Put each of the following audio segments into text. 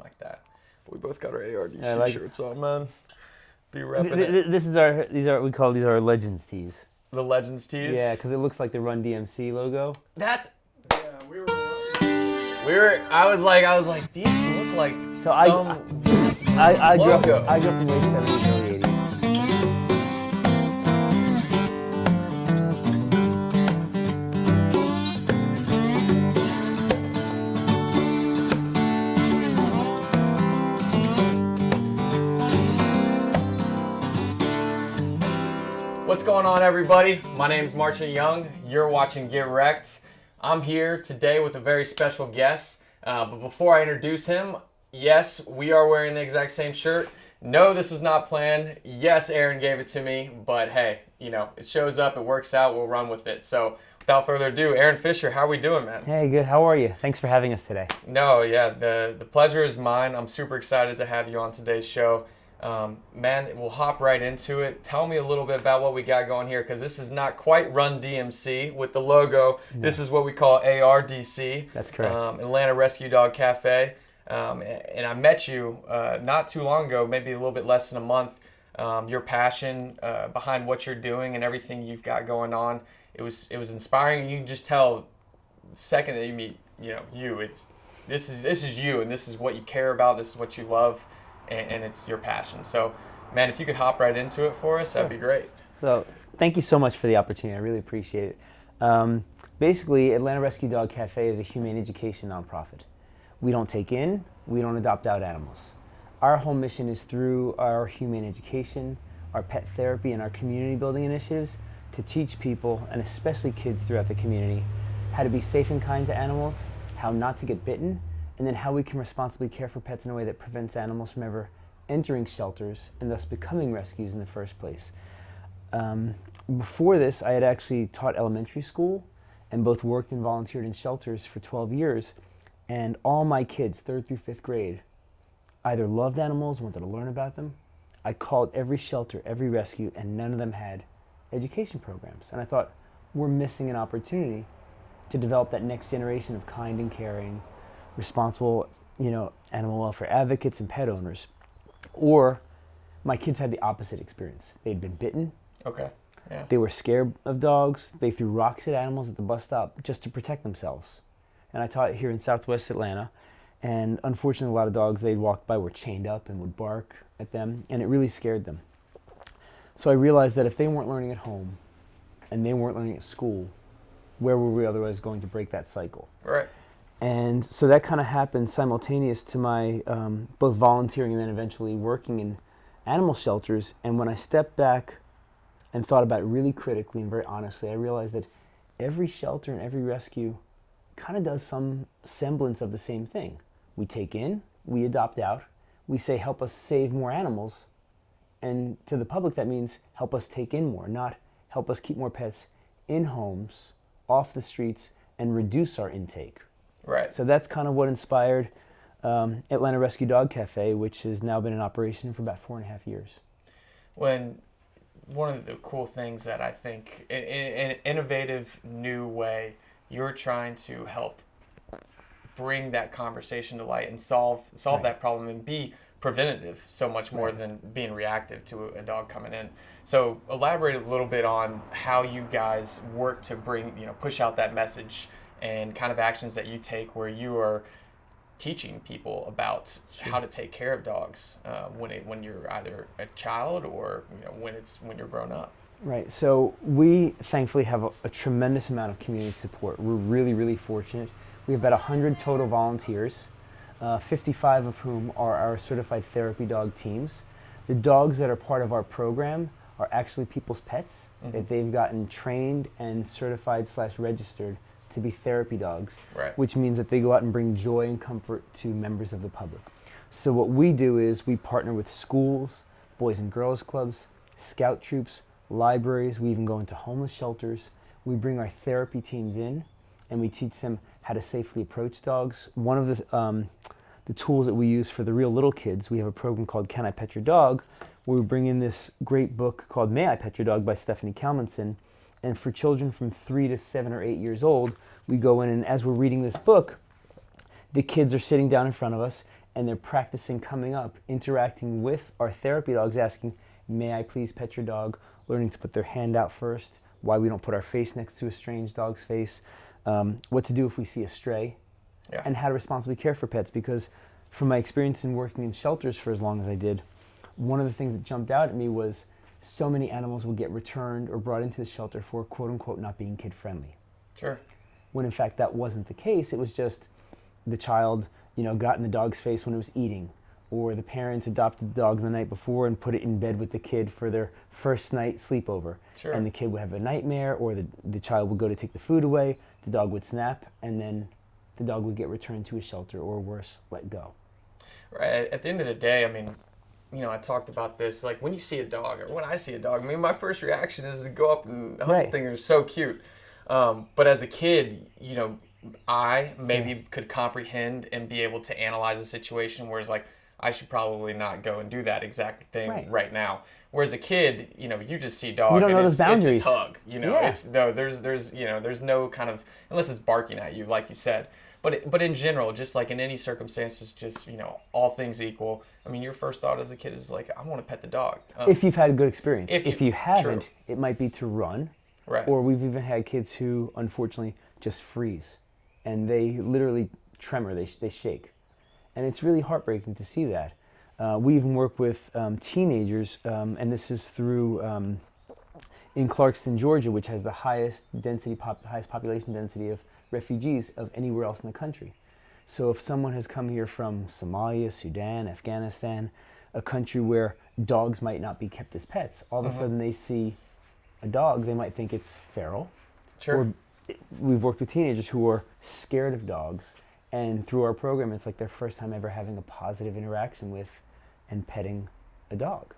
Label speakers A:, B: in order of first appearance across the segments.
A: like that. But we both got our ARDC shirts on, man. Be repping it.
B: We call these our Legends tees.
A: The Legends tees?
B: Yeah, because it looks like the Run DMC logo.
A: I was like, these look like
B: I grew up in the late 70s, early 80s.
A: What's going on, everybody? My name is Martin Young. You're watching Get Wrecked. I'm here today with a very special guest. But before I introduce him, yes, we are wearing the exact same shirt. No, this was not planned. Yes, Aaron gave it to me. But hey, it shows up, it works out, we'll run with it. So without further ado, Aaron Fisher, how are we doing, man?
B: Hey, good. How are you? Thanks for having us today.
A: No, yeah, the pleasure is mine. I'm super excited to have you on today's show. Man, we'll hop right into it. Tell me a little bit about what we got going here, because this is not quite Run DMC with the logo. No. This is what we call ARDC.
B: That's correct.
A: Atlanta Rescue Dog Cafe. And I met you not too long ago, maybe a little bit less than a month. Your passion behind what you're doing and everything you've got going on, it was inspiring. You can just tell the second that you meet, this is you, and this is what you care about. This is what you love. And it's your passion. So, man, if you could hop right into it for us, that'd be great.
B: So, thank you so much for the opportunity. I really appreciate it. Basically, Atlanta Rescue Dog Cafe is a humane education nonprofit. We don't take in, we don't adopt out animals. Our whole mission is through our humane education, our pet therapy, and our community building initiatives to teach people, and especially kids throughout the community, how to be safe and kind to animals, how not to get bitten, and then how we can responsibly care for pets in a way that prevents animals from ever entering shelters and thus becoming rescues in the first place. Before this, I had actually taught elementary school and both worked and volunteered in shelters for 12 years. And all my kids, 3rd through 5th grade, either loved animals, wanted to learn about them. I called every shelter, every rescue, and none of them had education programs. And I thought, we're missing an opportunity to develop that next generation of kind and caring, responsible, animal welfare advocates and pet owners. Or my kids had the opposite experience. They'd been bitten.
A: Okay. Yeah.
B: They were scared of dogs. They threw rocks at animals at the bus stop just to protect themselves. And I taught here in Southwest Atlanta. And unfortunately, a lot of dogs they'd walk by were chained up and would bark at them. And it really scared them. So I realized that if they weren't learning at home and they weren't learning at school, where were we otherwise going to break that cycle?
A: Right.
B: And so that kind of happened simultaneous to my both volunteering and then eventually working in animal shelters. And when I stepped back and thought about it really critically and very honestly, I realized that every shelter and every rescue kind of does some semblance of the same thing. We take in, we adopt out, we say help us save more animals. And to the public that means help us take in more, not help us keep more pets in homes, off the streets, and reduce our intake.
A: Right.
B: So that's kind of what inspired Atlanta Rescue Dog Cafe, which has now been in operation for about 4.5 years.
A: One of the cool things that I think, in an innovative new way, you're trying to help bring that conversation to light and solve
B: Right.
A: that problem and be preventative so much more
B: Right.
A: than being reactive to a dog coming in. So elaborate a little bit on how you guys work to bring, push out that message and kind of actions that you take where you are teaching people about how to take care of dogs when you're either a child or when you're grown up.
B: Right. So we thankfully have a tremendous amount of community support. We're really, really fortunate. We have about 100 total volunteers, 55 of whom are our certified therapy dog teams. The dogs that are part of our program are actually people's pets that they've gotten trained and certified/registered to be therapy dogs,
A: Right.
B: which means that they go out and bring joy and comfort to members of the public. So what we do is we partner with schools, boys and girls clubs, scout troops, libraries. We even go into homeless shelters. We bring our therapy teams in and we teach them how to safely approach dogs. One of the tools that we use for the real little kids, we have a program called Can I Pet Your Dog, where we bring in this great book called May I Pet Your Dog by Stephanie Kalmanson. And for children from 3 to 7 or 8 years old, we go in and as we're reading this book, the kids are sitting down in front of us and they're practicing coming up, interacting with our therapy dogs, asking, may I please pet your dog, learning to put their hand out first, why we don't put our face next to a strange dog's face, what to do if we see a stray, and how to responsibly care for pets. Because from my experience in working in shelters for as long as I did, one of the things that jumped out at me was so many animals would get returned or brought into the shelter for quote unquote not being kid friendly.
A: Sure.
B: When in fact that wasn't the case. It was just the child, got in the dog's face when it was eating, or the parents adopted the dog the night before and put it in bed with the kid for their first night sleepover.
A: Sure.
B: And the kid would have a nightmare, or the child would go to take the food away, the dog would snap, and then the dog would get returned to a shelter, or worse, let go.
A: Right. At the end of the day, I mean, I talked about this, like when you see a dog, or when I see a dog, I mean, my first reaction is to go up and hug the thing. They're so cute. But as a kid, I maybe could comprehend and be able to analyze a situation, whereas like, I should probably not go and do that exact thing right now. Whereas a kid, you just see dog,
B: you don't know those boundaries.
A: It's a tug. It's there's no kind of, unless it's barking at you, like you said. But in general, just like in any circumstances, just all things equal. I mean, your first thought as a kid is like, I want to pet the dog.
B: If you've had a good experience. If you haven't,
A: true.
B: It might be to run.
A: Right.
B: Or we've even had kids who, unfortunately, just freeze, and they literally tremor. They shake, and it's really heartbreaking to see that. We even work with teenagers, and this is through in Clarkston, Georgia, which has the highest population density of refugees of anywhere else in the country. So if someone has come here from Somalia, Sudan, Afghanistan, a country where dogs might not be kept as pets, all of a sudden they see a dog, they might think it's feral.
A: Sure.
B: Or we've worked with teenagers who are scared of dogs, and through our program, it's like their first time ever having a positive interaction with and petting a dog.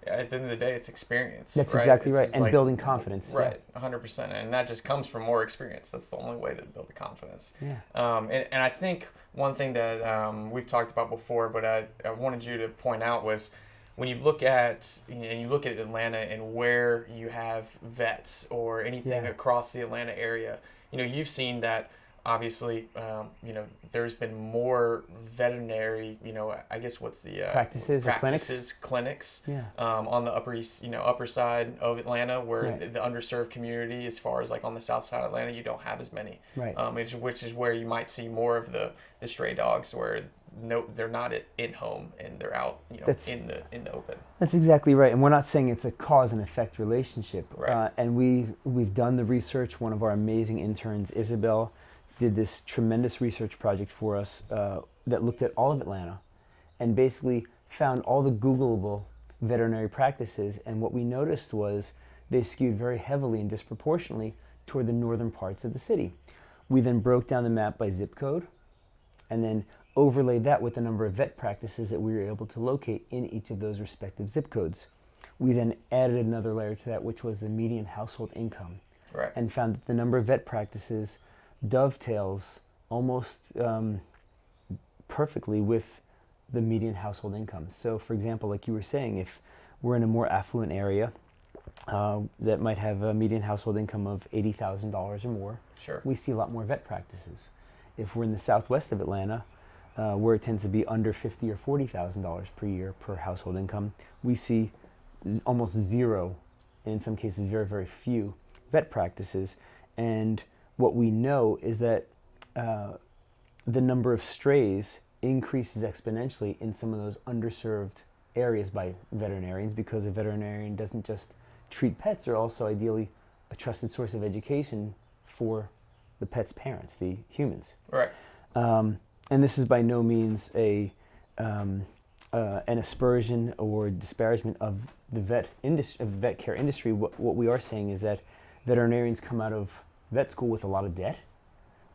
A: Yeah, at the end of the day, it's experience.
B: That's
A: right?
B: exactly right, and
A: like,
B: building confidence.
A: Right, 100%, and that just comes from more experience. That's the only way to build the confidence.
B: Yeah.
A: And I think one thing that we've talked about before, but I wanted you to point out was when you look at Atlanta and where you have vets or anything across the Atlanta area, you've seen that. Obviously, there's been more veterinary, I guess what's the
B: practices,
A: clinics,
B: yeah.
A: On the upper side of Atlanta, where the underserved community, as far as like on the south side of Atlanta, you don't have as many,
B: right?
A: Which is where you might see more of the stray dogs, where they're not in home and they're out, in the open.
B: That's exactly right, and we're not saying it's a cause and effect relationship,
A: right?
B: And we've done the research. One of our amazing interns, Isabel, did this tremendous research project for us that looked at all of Atlanta and basically found all the Googleable veterinary practices. And what we noticed was they skewed very heavily and disproportionately toward the northern parts of the city. We then broke down the map by zip code and then overlaid that with the number of vet practices that we were able to locate in each of those respective zip codes. We then added another layer to that, which was the median household income,
A: right?
B: And found that the number of vet practices dovetails almost perfectly with the median household income. So for example, like you were saying, if we're in a more affluent area that might have a median household income of $80,000 or more,
A: sure,
B: we see a lot more vet practices. If we're in the southwest of Atlanta, where it tends to be under $50,000 or $40,000 per year per household income, we see almost zero, and in some cases very, very few vet practices. And what we know is that the number of strays increases exponentially in some of those underserved areas by veterinarians, because a veterinarian doesn't just treat pets, they're also ideally a trusted source of education for the pet's parents, the humans.
A: Right.
B: And this is by no means an aspersion or disparagement of the vet care industry. What we are saying is that veterinarians come out of vet school with a lot of debt.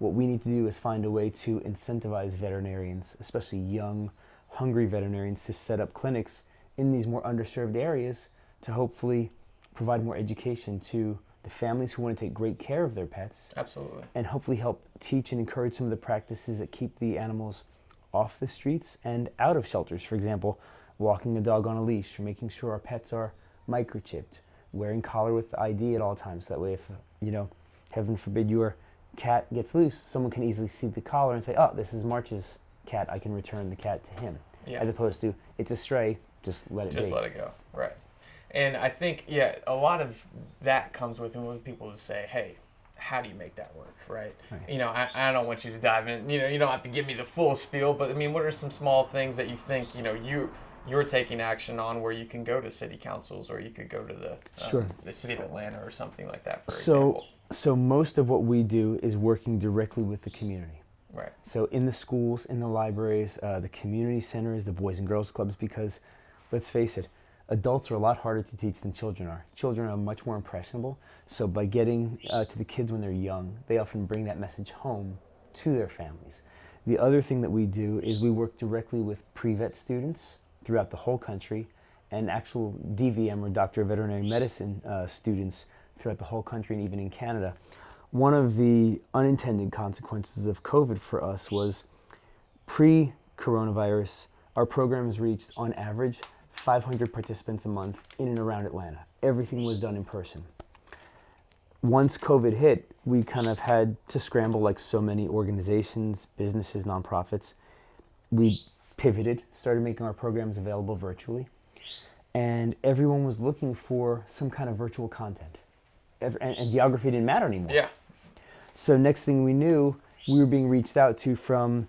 B: What we need to do is find a way to incentivize veterinarians, especially young, hungry veterinarians, to set up clinics in these more underserved areas to hopefully provide more education to the families who want to take great care of their pets.
A: Absolutely.
B: And hopefully help teach and encourage some of the practices that keep the animals off the streets and out of shelters. For example, walking a dog on a leash, or making sure our pets are microchipped, wearing collar with ID at all times. That way, if heaven forbid your cat gets loose, someone can easily see the collar and say, oh, this is March's cat, I can return the cat to him.
A: Yeah.
B: As opposed to, it's a stray, just let it be.
A: Just let it go. Right. And I think, a lot of that comes with people to say, hey, how do you make that work, right? I don't want you to dive in, you don't have to give me the full spiel, but I mean, what are some small things that you think, you're taking action on where you can go to city councils, or you could go to the city of Atlanta or something like that, for example?
B: So most of what we do is working directly with the community.
A: Right.
B: So in the schools, in the libraries, the community centers, the Boys and Girls Clubs, because let's face it, adults are a lot harder to teach than children are. Children are much more impressionable. So by getting to the kids when they're young, they often bring that message home to their families. The other thing that we do is we work directly with pre-vet students throughout the whole country, and actual DVM, or Doctor of Veterinary Medicine, students throughout the whole country, and even in Canada. One of the unintended consequences of COVID for us was pre-coronavirus, our programs reached, on average, 500 participants a month in and around Atlanta. Everything was done in person. Once COVID hit, we kind of had to scramble, like so many organizations, businesses, nonprofits. We pivoted, started making our programs available virtually, and everyone was looking for some kind of virtual content. And geography didn't matter anymore.
A: Yeah.
B: So next thing we knew, we were being reached out to from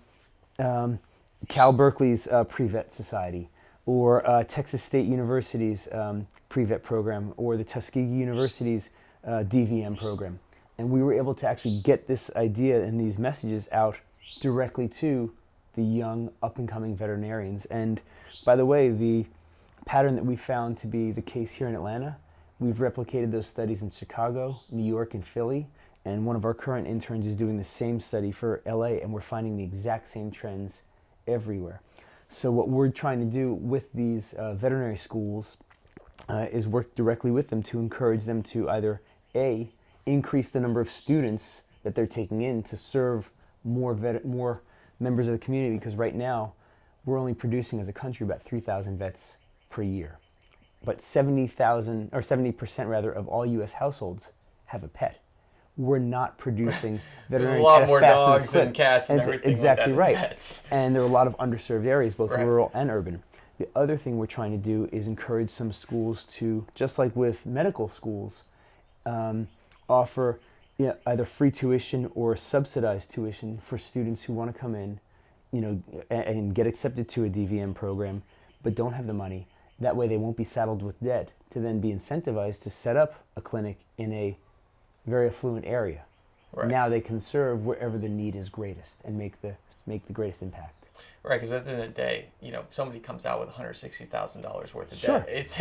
B: Cal Berkeley's Pre-Vet Society, or Texas State University's Pre-Vet program, or the Tuskegee University's DVM program. And we were able to actually get this idea and these messages out directly to the young up-and-coming veterinarians. And by the way, the pattern that we found to be the case here in Atlanta, we've replicated those studies in Chicago, New York, and Philly, and one of our current interns is doing the same study for LA, and we're finding the exact same trends everywhere. So what we're trying to do with these veterinary schools is work directly with them to encourage them to either A, increase the number of students that they're taking in to serve more members of the community, because right now we're only producing as a country about 3,000 vets per year. But 70,000, or 70% rather, of all U.S. households have a pet. We're not producing veterinarians.
A: There's a lot more dogs and cats and everything
B: exactly
A: like that
B: right.
A: Pets.
B: And there are a lot of underserved areas, both
A: Right.
B: rural and urban. The other thing we're trying to do is encourage some schools to, just like with medical schools, offer either free tuition or subsidized tuition for students who want to come in, and get accepted to a DVM program, but don't have the money. That way they won't be saddled with debt to then be incentivized to set up a clinic in a very affluent area.
A: Right.
B: Now they can serve wherever the need is greatest and make the greatest impact.
A: Right, because at the end of the day, somebody comes out with $160,000 worth of
B: Sure.
A: debt. It's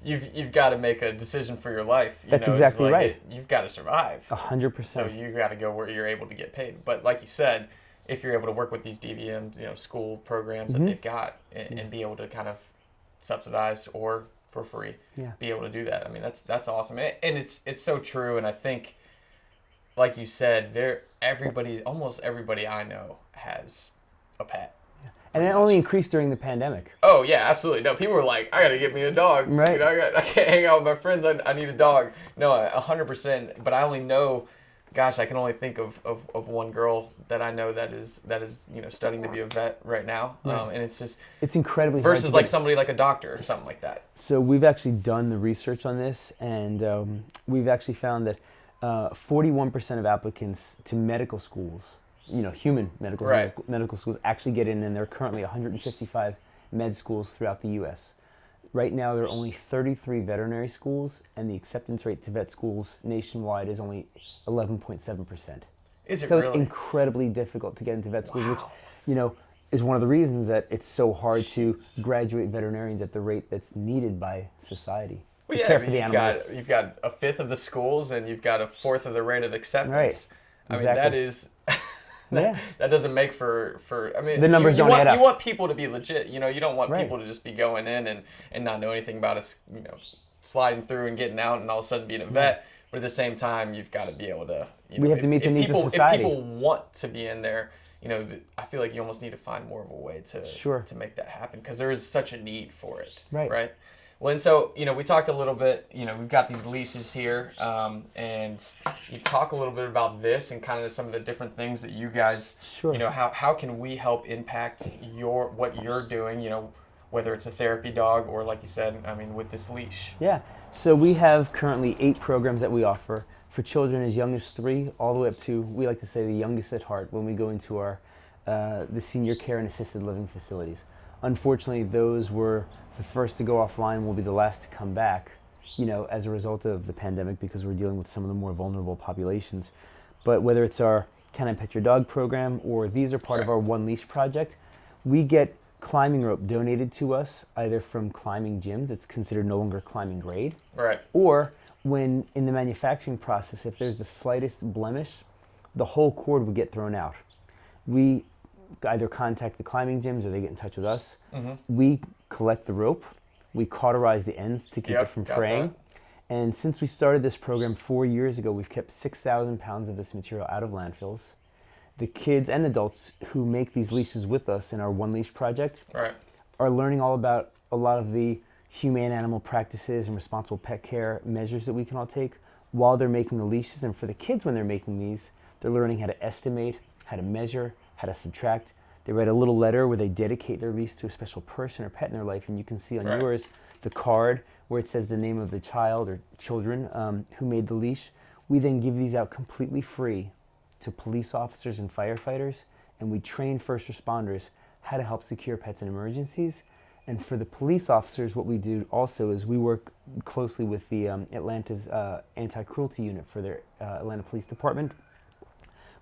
A: you've got to make a decision for your life.
B: That's exactly right.
A: You've got to survive.
B: 100%.
A: So you got to go where you're able to get paid. But like you said, if you're able to work with these DVM, school programs that they've got, and be able to kind of subsidize or for free, be able to do that. I mean, that's awesome, and it's so true. And I think, like you said, almost everybody I know has a pet.
B: And it only increased during the pandemic.
A: Oh yeah, absolutely. No, people were like, I gotta get me a dog.
B: Right.
A: I can't hang out with my friends. I need a dog. No, 100%. But I only know, gosh, I can only think of one girl that I know that is studying to be a vet right now.
B: Right.
A: And it's just,
B: it's incredibly hard
A: versus like somebody like a doctor or something like that.
B: So we've actually done the research on this, and we've actually found that 41% of applicants to medical schools, human medical
A: Right.
B: medical schools, actually get in, and there are currently 155 med schools throughout the U.S. Right now, there are only 33 veterinary schools, and the acceptance rate to vet schools nationwide is only 11.7%.
A: Is it
B: so
A: really?
B: It's incredibly difficult to get into vet schools, which, is one of the reasons that it's so hard to graduate veterinarians at the rate that's needed by society.
A: Well,
B: to
A: yeah,
B: care
A: I
B: for
A: mean,
B: the animals.
A: you've got a fifth of the schools, and you've got a fourth of the rate of acceptance.
B: Right.
A: I mean,
B: Exactly.
A: that is. That doesn't make for. I mean,
B: the numbers don't add up.
A: You want people to be legit. You don't want
B: Right.
A: people to just be going in and not know anything about it. Sliding through and getting out, and all of a sudden being a vet. But at the same time, you've got to be able to.
B: We have to meet the needs of society.
A: If people want to be in there, I feel like you almost need to find more of a way to make that happen, because there is such a need for it.
B: Right.
A: Right. Well, and so, we talked a little bit, we've got these leashes here, and you talk a little bit about this and kind of some of the different things that you guys,
B: Sure.
A: how can we help impact what you're doing, whether it's a therapy dog or, like you said, with this leash.
B: Yeah. So we have currently 8 programs that we offer for children as young as 3, all the way up to, we like to say, the youngest at heart when we go into our the senior care and assisted living facilities. Unfortunately, those were the first to go offline, will be the last to come back, as a result of the pandemic, because we're dealing with some of the more vulnerable populations. But whether it's our Can I Pet Your Dog program or these are part of our One Leash project, we get climbing rope donated to us either from climbing gyms, it's considered no longer climbing grade,
A: Right.
B: or when in the manufacturing process, if there's the slightest blemish, the whole cord would get thrown out. We either contact the climbing gyms or they get in touch with us.
A: Mm-hmm.
B: We collect the rope, we cauterize the ends to keep it from
A: got
B: fraying. And since we started this program 4 years ago, we've kept 6,000 pounds of this material out of landfills. The kids and adults who make these leashes with us in our One Leash project
A: Right.
B: are learning all about a lot of the humane animal practices and responsible pet care measures that we can all take while they're making the leashes. And for the kids, when they're making these, they're learning how to estimate, how to measure, how to subtract. They write a little letter where they dedicate their leash to a special person or pet in their life, and you can see on
A: Right.
B: yours the card where it says the name of the child or children who made the leash. We then give these out completely free to police officers and firefighters, and we train first responders how to help secure pets in emergencies. And for the police officers, what we do also is we work closely with the Atlanta's anti-cruelty unit for their Atlanta Police Department.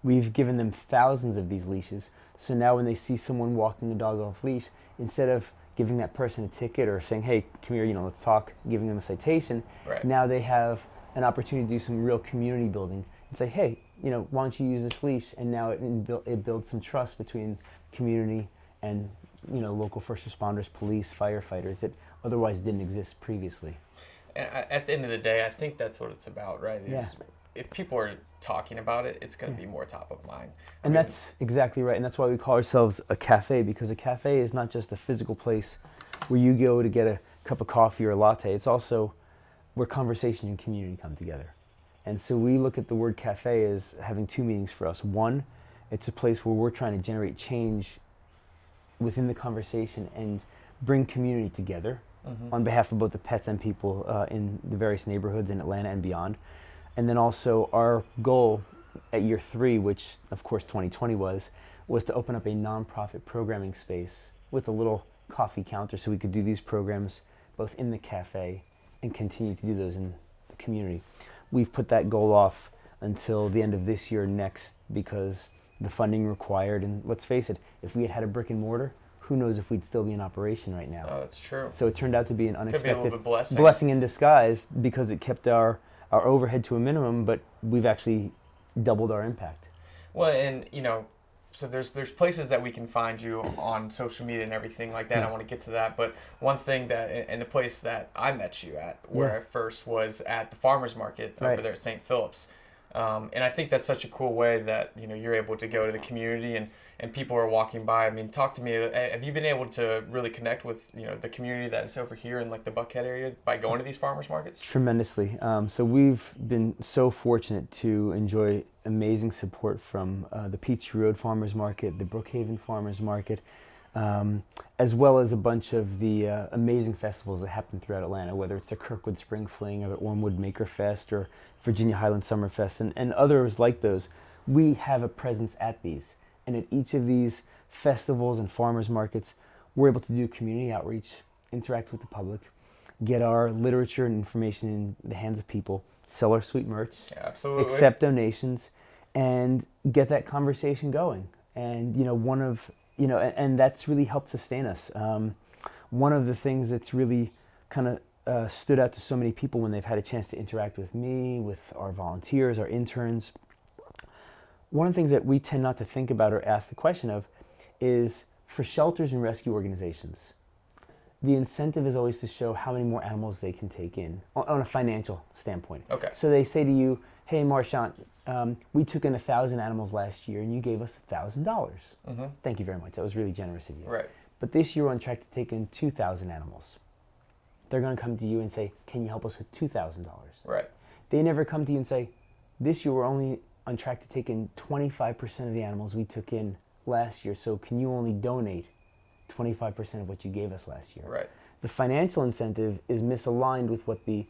B: We've given them thousands of these leashes, so now when they see someone walking a dog off leash, instead of giving that person a ticket or saying, hey, come here, let's talk, giving them a citation,
A: Right.
B: now they have an opportunity to do some real community building and say, hey, why don't you use this leash? And now it builds some trust between community and local first responders, police, firefighters that otherwise didn't exist previously.
A: And at the end of the day, I think that's what it's about, right?
B: Yeah.
A: If people are talking about it, it's going to be more top of mind.
B: And that's exactly right. And that's why we call ourselves a cafe, because a cafe is not just a physical place where you go to get a cup of coffee or a latte. It's also where conversation and community come together. And so we look at the word cafe as having 2 meanings for us. One, it's a place where we're trying to generate change within the conversation and bring community together on behalf of both the pets and people in the various neighborhoods in Atlanta and beyond. And then also our goal at year 3, which of course 2020 was to open up a nonprofit programming space with a little coffee counter so we could do these programs both in the cafe and continue to do those in the community. We've put that goal off until the end of this year next because the funding required, and let's face it, if we had had a brick and mortar, who knows if we'd still be in operation right now.
A: Oh, that's true.
B: So it turned out to be an
A: Could be a
B: unexpected
A: little bit
B: blessing in disguise because it kept our overhead to a minimum, but we've actually doubled our impact.
A: Well, and so there's places that we can find you on social media and everything like that.
B: Yeah.
A: I want to get to that, but one thing and the place that I met you at, where I first was at the farmers market over there at St. Philip's, and I think that's such a cool way that you're able to go to the community and people are walking by. I mean, talk to me. Have you been able to really connect with the community that's over here in like the Buckhead area by going to these farmers markets?
B: Tremendously. So we've been so fortunate to enjoy amazing support from the Peachtree Road Farmers Market, the Brookhaven Farmers Market, as well as a bunch of the amazing festivals that happen throughout Atlanta, whether it's the Kirkwood Spring Fling or the Ormwood Maker Fest or Virginia Highland Summer Fest and others like those. We have a presence at these. And at each of these festivals and farmers markets, we're able to do community outreach, interact with the public, get our literature and information in the hands of people, sell our sweet merch,
A: Absolutely.
B: accept donations, and get that conversation going. And and that's really helped sustain us. One of the things that's really kind of stood out to so many people when they've had a chance to interact with me, with our volunteers, our interns. One of the things that we tend not to think about or ask the question of is for shelters and rescue organizations, the incentive is always to show how many more animals they can take in on a financial standpoint.
A: Okay.
B: So they say to you, hey, Marchant, we took in 1,000 animals last year and you gave us $1,000.
A: Mm-hmm.
B: Thank you very much. That was really generous of you.
A: Right.
B: But this year we're on track to take in 2,000 animals. they're going to come to you and say, can you help us with $2,000?
A: Right.
B: They never come to you and say, this year we're only on track to take in 25% of the animals we took in last year, so can you only donate 25% of what you gave us last year?
A: Right.
B: The financial incentive is misaligned with what the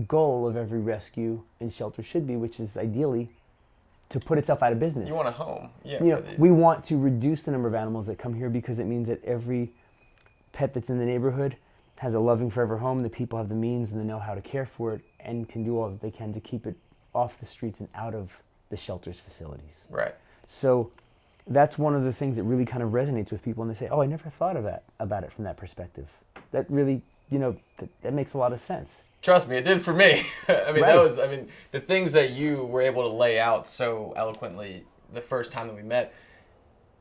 B: goal of every rescue and shelter should be, which is ideally to put itself out of business.
A: You want a home. Yeah.
B: You know, we want to reduce the number of animals that come here because it means that every pet that's in the neighborhood has a loving forever home. The people have the means and the know-how to care for it and can do all that they can to keep it off the streets and out of the shelter's facilities.
A: Right.
B: So that's one of the things that really kind of resonates with people, and they say, oh, I never thought of that, about it from that perspective. That really, you know, that makes a lot of sense.
A: Trust me, it did for me. I mean,
B: Right.
A: the things that you were able to lay out so eloquently the first time that we met,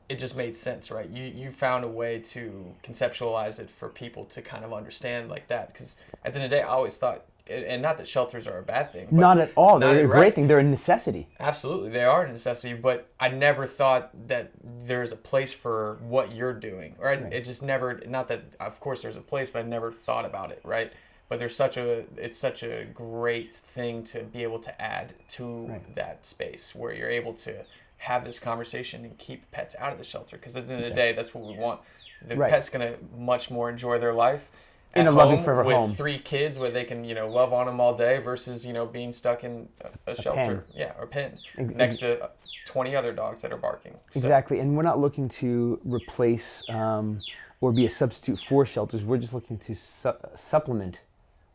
A: it just made sense, right? You found a way to conceptualize it for people to kind of understand like that. Because at the end of the day, I always thought, and not that shelters are a bad thing. But
B: not at all. They're a
A: right.
B: great thing. They're a necessity.
A: Absolutely, they are a necessity. But I never thought that there's a place for what you're doing. Right? It just never. Not that, of course, there's a place, but I never thought about it. Right? But it's such a great thing to be able to add to that space where you're able to have this conversation and keep pets out of the shelter. Because at the end of the day, that's what we want. The pet's gonna much more enjoy their life
B: in a loving forever
A: with
B: home
A: 3 kids where they can, love on them all day versus, being stuck in a shelter.
B: Pen.
A: Or pen next to 20 other dogs that are barking. So.
B: Exactly. And we're not looking to replace or be a substitute for shelters. We're just looking to supplement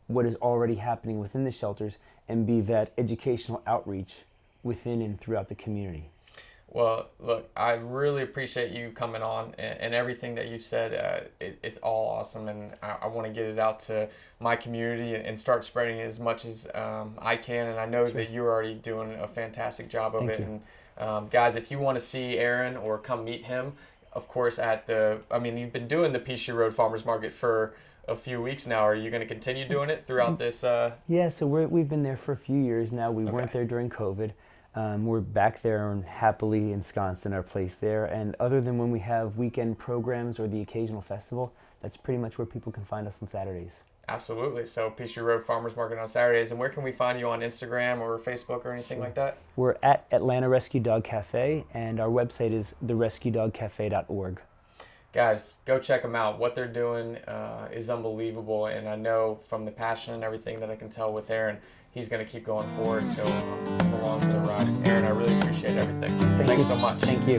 B: what is already happening within the shelters and be that educational outreach within and throughout the community.
A: Well, look, I really appreciate you coming on and everything that you said. It's all awesome, and I want to get it out to my community and start spreading it as much as I can. And I know that you're already doing a fantastic job of it. And guys, if you want to see Aaron or come meet him, of course, you've been doing the Peachtree Road Farmers Market for a few weeks now. Are you going to continue doing it throughout this?
B: Yeah, so we've been there for a few years now. We weren't there during COVID. We're back there and happily ensconced in our place there. And other than when we have weekend programs or the occasional festival, that's pretty much where people can find us on Saturdays.
A: Absolutely. So Peachtree Road Farmers Market on Saturdays. And where can we find you on Instagram or Facebook or anything like that? We're
B: at Atlanta Rescue Dog Cafe, and our website is therescuedogcafe.org.
A: Guys, go check them out. What they're doing is unbelievable. And I know from the passion and everything that I can tell with Aaron, he's going to keep going forward, so come along for the ride. Aaron, I really appreciate everything. Thanks so much.
B: Thank you.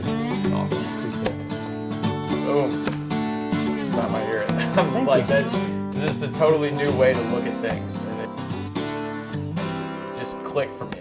A: Awesome.
B: Appreciate it.
A: Boom. Time I hear it. I'm just like, that's just a totally new way to look at things. And it just clicked for me.